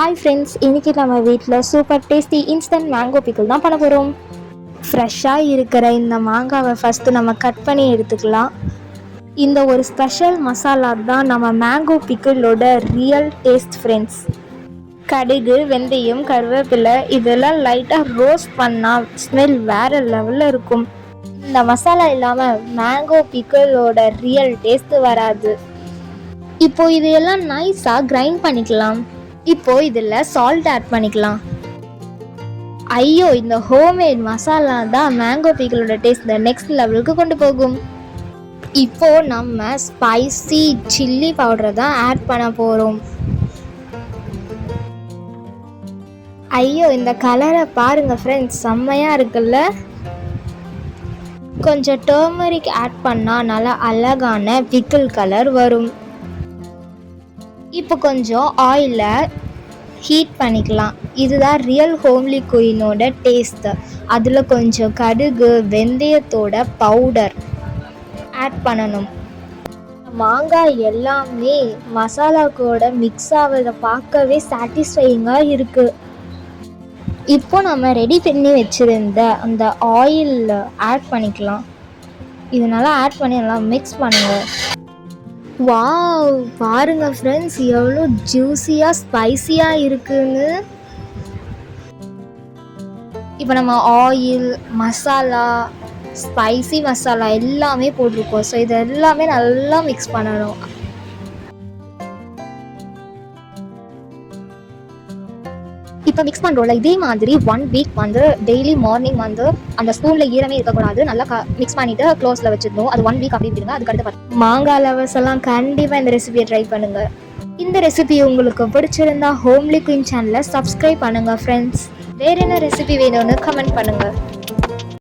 Hi friends, இன்றைக்கி நம்ம வீட்டில் super tasty instant mango pickle தான் பண்ண போகிறோம். ஃப்ரெஷ்ஷாக இருக்கிற இந்த மாங்காவை ஃபஸ்ட்டு நம்ம கட் பண்ணி எடுத்துக்கலாம். இந்த ஒரு ஸ்பெஷல் மசாலா தான் நம்ம மேங்கோ பிக்கிளோட ரியல் டேஸ்ட் ஃப்ரெண்ட்ஸ். கடுகு, வெந்தயம், கருவேப்பிலை இதெல்லாம் லைட்டாக ரோஸ்ட் பண்ணால் ஸ்மெல் வேறு லெவலில் இருக்கும். இந்த மசாலா இல்லாமல் மேங்கோ பிக்கிளோட ரியல் டேஸ்ட்டு வராது. இப்போது இதையெல்லாம் நைஸாக கிரைண்ட் பண்ணிக்கலாம். இப்போ இதில் சால்ட் ஆட் பண்ணிக்கலாம். ஐயோ, இந்த ஹோம்மேட் மசாலா தான் மேங்கோ பிக்கிளோட டேஸ்ட் நெக்ஸ்ட் லெவலுக்கு கொண்டு போகும். இப்போ நம்ம ஸ்பைசி சில்லி பவுடரை தான் ஆட் பண்ண போகிறோம். ஐயோ, இந்த கலரை பாருங்க ஃப்ரெண்ட்ஸ், செம்மையாக இருக்குல்ல. கொஞ்சம் டர்மரிக் ஆட் பண்ணால் நல்லா அழகான பிக்கிள் கலர் வரும். இப்போ கொஞ்சம் ஆயிலை ஹீட் பண்ணிக்கலாம். இதுதான் ரியல் ஹோம்லி குயினோட டேஸ்ட்டு. அதில் கொஞ்சம் கடுகு, வெந்தயத்தோட பவுடர் ஆட் பண்ணணும். மாங்காய் எல்லாமே மசாலா கூட மிக்ஸ் ஆகிறத பார்க்கவே சாட்டிஸ்ஃபையிங்காக இருக்குது. இப்போ நம்ம ரெடி பண்ணி வச்சுருந்த அந்த ஆயில் ஆட் பண்ணிக்கலாம். இதனால் ஆட் பண்ணி எல்லாம் மிக்ஸ் பண்ணுங்கள். வாவ், பாருங்க ஃப்ரெண்ட்ஸ், எவ்வளோ ஜூஸியாக ஸ்பைசியாக இருக்குன்னு. இப்போ நம்ம ஆயில், மசாலா, ஸ்பைசி மசாலா எல்லாமே போட்டிருக்கோம். ஸோ இது எல்லாமே நல்லா மிக்ஸ் பண்ணணும். இப்போ மிக்ஸ் பண்ணுறோம்ல, இதே மாதிரி 1 வீக் வந்து டெய்லி மார்னிங் வந்து அந்த ஸ்பூனில் ஈரமே இருக்கக்கூடாது. நல்லா மிக்ஸ் பண்ணிவிட்டு க்ளோஸில் வச்சுருந்தோம். அது 1 வீக் அப்படி விடுங்க. அதுக்கடுத்து மாங்காய் லவர்ஸ் எல்லாம் கண்டிப்பாக இந்த ரெசிபியை ட்ரை பண்ணுங்கள். இந்த ரெசிபி உங்களுக்கு பிடிச்சிருந்தா ஹோம்லி குயின் சேனலை சப்ஸ்கிரைப் பண்ணுங்கள் ஃப்ரெண்ட்ஸ். வேறு என்ன ரெசிபி வேணும்னு கமெண்ட் பண்ணுங்கள்.